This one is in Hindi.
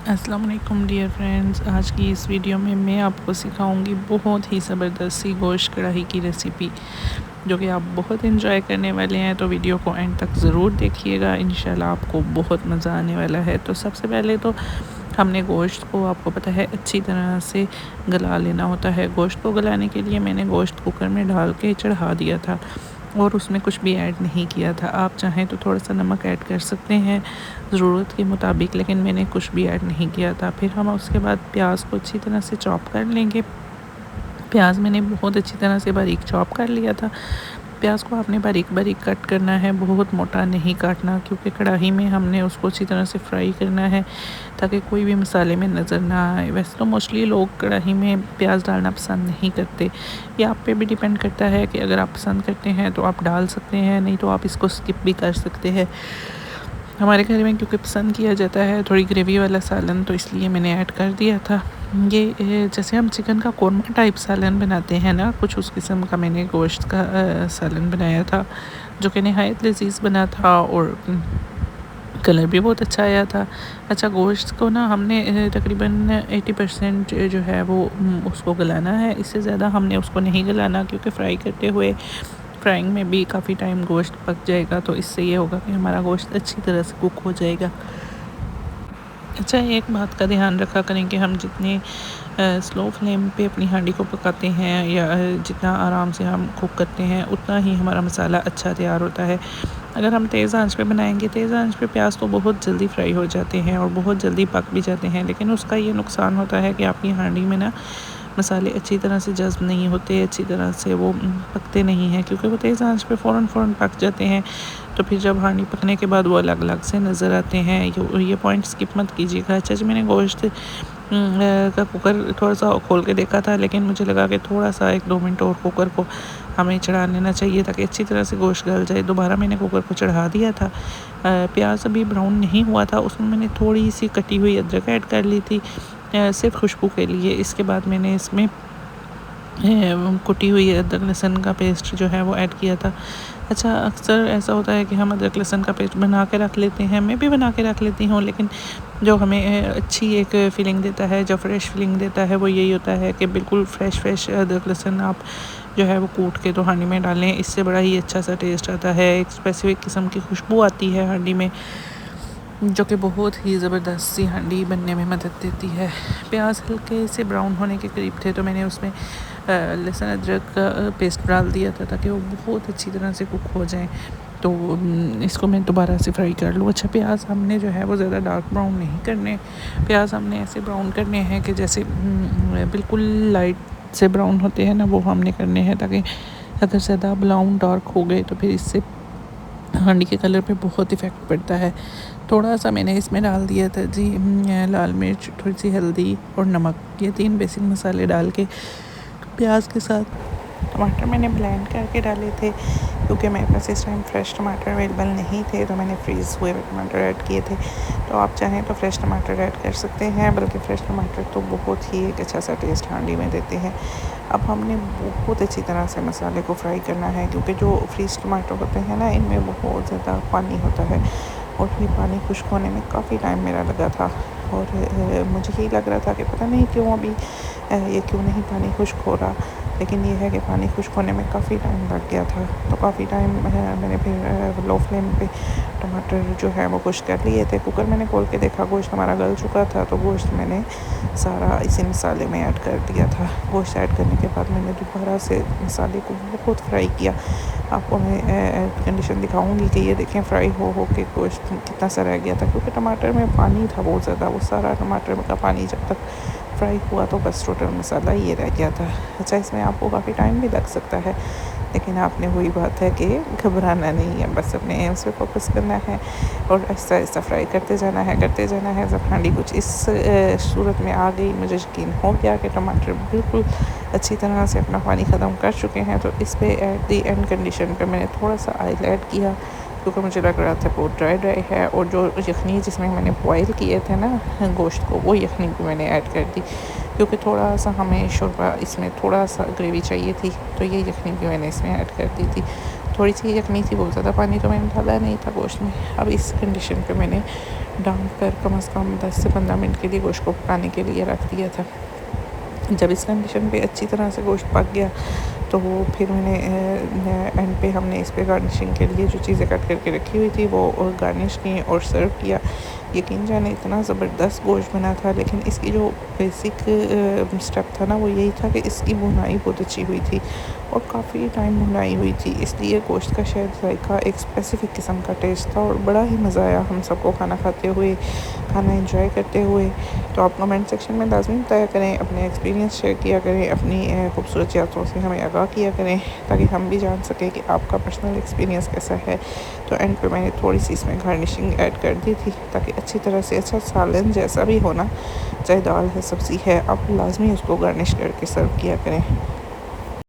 अस्सलाम वालेकुम डियर फ्रेंड्स। आज की इस वीडियो में मैं आपको सिखाऊंगी बहुत ही ज़बरदस्त सी गोश्त कढ़ाई की रेसिपी, जो कि आप बहुत इंजॉय करने वाले हैं। तो वीडियो को एंड तक ज़रूर देखिएगा, इंशाल्लाह आपको बहुत मज़ा आने वाला है। तो सबसे पहले तो हमने गोश्त को, आपको पता है, अच्छी तरह से गला लेना होता है। गोश्त को गलाने के लिए मैंने गोश्त कुकर में डाल के चढ़ा दिया था और उसमें कुछ भी ऐड नहीं किया था। आप चाहें तो थोड़ा सा नमक ऐड कर सकते हैं ज़रूरत के मुताबिक, लेकिन मैंने कुछ भी ऐड नहीं किया था। फिर हम उसके बाद प्याज को अच्छी तरह से चॉप कर लेंगे। प्याज मैंने बहुत अच्छी तरह से बारीक चॉप कर लिया था। प्याज को आपने बारीक बारीक कट करना है, बहुत मोटा नहीं काटना, क्योंकि कढ़ाई में हमने उसको अच्छी तरह से फ्राई करना है ताकि कोई भी मसाले में नज़र ना आए। वैसे तो मोस्टली लोग कढ़ाई में प्याज डालना पसंद नहीं करते, ये आप पे भी डिपेंड करता है कि अगर आप पसंद करते हैं तो आप डाल सकते हैं, नहीं तो आप इसको स्किप भी कर सकते हैं। हमारे घर में क्योंकि पसंद किया जाता है थोड़ी ग्रेवी वाला सालन, तो इसलिए मैंने ऐड कर दिया था। ये जैसे हम चिकन का कोरमा टाइप सालन बनाते हैं ना, कुछ उस किस्म का मैंने गोश्त का सालन बनाया था, जो कि नहायत लजीज बना था और कलर भी बहुत अच्छा आया था। अच्छा, गोश्त को ना हमने तकरीबन 80% जो है वो उसको गलाना है। इससे ज़्यादा हमने उसको नहीं गलाना, क्योंकि फ्राई करते हुए फ्राइंग में भी काफ़ी टाइम गोश्त पक जाएगा, तो इससे ये होगा कि हमारा गोश्त अच्छी तरह से कुक हो जाएगा। अच्छा, एक बात का ध्यान रखा करें कि हम जितने स्लो फ्लेम पे अपनी हांडी को पकाते हैं या जितना आराम से हम कुक करते हैं, उतना ही हमारा मसाला अच्छा तैयार होता है। अगर हम तेज़ आंच पे बनाएंगे, तेज़ आंच पे प्याज तो बहुत जल्दी फ्राई हो जाते हैं और बहुत जल्दी पक भी जाते हैं, लेकिन उसका ये नुकसान होता है कि आपकी हांडी में ना मसाले अच्छी तरह से जज़्ब नहीं होते, अच्छी तरह से वो पकते नहीं हैं, क्योंकि वो तेज़ आंच पे फ़ौरन पक जाते हैं। तो फिर जब हांडी पकने के बाद वो अलग अलग से नज़र आते हैं। ये पॉइंट स्किप मत कीजिएगा। अच्छा जी, मैंने गोश्त का कुकर थोड़ा सा खोल के देखा था, लेकिन मुझे लगा कि थोड़ा सा 1-2 मिनट और कुकर को हमें चढ़ा लेना चाहिए ताकि अच्छी तरह से गोश्त गल जाए। दोबारा मैंने कुकर को चढ़ा दिया था। प्याज अभी ब्राउन नहीं हुआ था, उसमें मैंने थोड़ी सी कटी हुई अदरक ऐड कर ली थी, सिर्फ खुशबू के लिए। इसके बाद मैंने इसमें कुटी हुई अदरक लहसुन का पेस्ट जो है वो ऐड किया था। अच्छा, अक्सर ऐसा होता है कि हम अदरक लहसुन का पेस्ट बना के रख लेते हैं, मैं भी बना के रख लेती हूँ, लेकिन जो हमें अच्छी एक फ़ीलिंग देता है, जो फ्रेश फीलिंग देता है, वो यही होता है कि बिल्कुल फ्रेश अदरक लहसुन आप जो है वो कूट के तो हांडी में डालें। इससे बड़ा ही अच्छा सा टेस्ट आता है, एक स्पेसिफिक किस्म की खुशबू आती है हांडी में, जो कि बहुत ही ज़बरदस्त सी हांडी बनने में मदद देती है। प्याज हल्के से ब्राउन होने के करीब थे, तो मैंने उसमें लहसुन अदरक का पेस्ट डाल दिया था ताकि वो बहुत अच्छी तरह से कुक हो जाए। तो इसको मैं दोबारा से फ्राई कर लूँ। अच्छा, प्याज हमने जो है वो ज़्यादा डार्क ब्राउन नहीं करने, प्याज हमने ऐसे ब्राउन करने हैं कि जैसे बिल्कुल लाइट से ब्राउन होते हैं ना, वो हमने करने हैं, ताकि अगर ज़्यादा ब्राउन डार्क हो गए तो फिर इससे हांडी के कलर पे बहुत इफ़ेक्ट पड़ता है। थोड़ा सा मैंने इसमें डाल दिया था जी लाल मिर्च, थोड़ी सी हल्दी और नमक, ये 3 बेसिक मसाले डाल के प्याज के साथ टमाटर मैंने ब्लेंड करके डाले थे, क्योंकि मेरे पास इस टाइम फ्रेश टमाटर अवेलेबल नहीं थे, तो मैंने फ्रीज़ हुए टमाटर ऐड किए थे। तो आप चाहें तो फ्रेश टमाटर ऐड कर सकते हैं, बल्कि फ़्रेश टमाटर तो बहुत ही एक अच्छा सा टेस्ट हांडी में देते हैं। अब हमने बहुत अच्छी तरह से मसाले को फ्राई करना है, क्योंकि जो फ्रीज़ टमाटर होते हैं ना, इनमें बहुत ज़्यादा पानी होता है और ये पानी खुश्क होने में काफ़ी टाइम मेरा लगा था। और मुझे यही लग रहा था कि पता नहीं क्यों अभी ये क्यों नहीं पानी खुश्क हो रहा, लेकिन ये है कि पानी खुश्क होने में काफ़ी टाइम लग गया था। तो काफ़ी टाइम मैंने फिर लो फ्लेम पे टमाटर जो है वो खुश्क कर लिए थे। कुकर मैंने खोल के देखा, गोश्त हमारा गल चुका था, तो गोश्त मैंने सारा इसी मसाले में ऐड कर दिया था। गोश्त ऐड करने के बाद मैंने दोबारा से मसाले को बहुत फ्राई किया। आपको मैं कंडीशन दिखाऊंगी कि ये देखें फ्राई हो के गोश्त कितना सा रह गया था, क्योंकि टमाटर में पानी था बहुत ज़्यादा। वो सारा टमाटर का पानी जब तक फ्राई हुआ तो बस टोटल मसाला ये रह गया था। अच्छा, इसमें आपको काफ़ी टाइम भी लग सकता है, लेकिन आपने वही बात है कि घबराना नहीं है, बस अपने एम्स पे फोकस करना है और ऐसा ऐसा फ्राई करते जाना है। जब हांडी कुछ इस सूरत में आ गई, मुझे यकीन हो गया कि टमाटर बिल्कुल अच्छी तरह से अपना पानी ख़त्म कर चुके हैं, तो इस पे एट दी एंड कंडीशन पे मैंने थोड़ा सा ऑयल ऐड किया, क्योंकि मुझे लग रहा था बहुत ड्राई है। और जो यखनी जिसमें मैंने बॉयल किए थे ना गोश्त को, वो यखनी भी मैंने ऐड कर दी, क्योंकि थोड़ा सा हमें शोरबा इसमें थोड़ा सा ग्रेवी चाहिए थी, तो ये यखनी भी मैंने इसमें ऐड कर दी थी। थोड़ी सी यखनी थी, बहुत ज़्यादा पानी तो मैंने डाला नहीं था गोश्त में। अब इस कंडीशन पे मैंने ढाँक कर कम से कम 10 से 15 मिनट के लिए गोश्त को पकाने के लिए रख दिया था। जब इस कंडीशन पे अच्छी तरह से गोश्त पक गया तो फिर मैंने एंड पे हमने इस पे गार्निशिंग के लिए जो चीज़ें कट करके रखी हुई थी वो गार्निश की और सर्व किया। यकीन जाने इतना ज़बरदस्त गोश्त बना था, लेकिन इसकी जो बेसिक स्टेप था ना वो यही था कि इसकी भुनाई बहुत अच्छी हुई थी और काफ़ी टाइम भुनाई हुई थी, इसलिए गोश्त का शायद जायका एक स्पेसिफ़िक किस्म का टेस्ट था और बड़ा ही मज़ा आया हम सबको खाना खाते हुए, खाना एंजॉय करते हुए। तो आप कमेंट सेक्शन में लाजमी बताया करें, अपने एक्सपीरियंस शेयर किया करें, अपनी खूबसूरत यादों से हमें आगाह किया करें ताकि हम भी जान सकें कि आपका पर्सनल एक्सपीरियंस कैसा है। तो एंड पे मैंने थोड़ी सी इसमें गार्निशिंग ऐड कर दी थी ताकि अच्छी तरह से अच्छा सालन जैसा भी होना, चाहे दाल है सब्ज़ी है, आप लाजमी उसको गार्निश करके सर्व किया करें।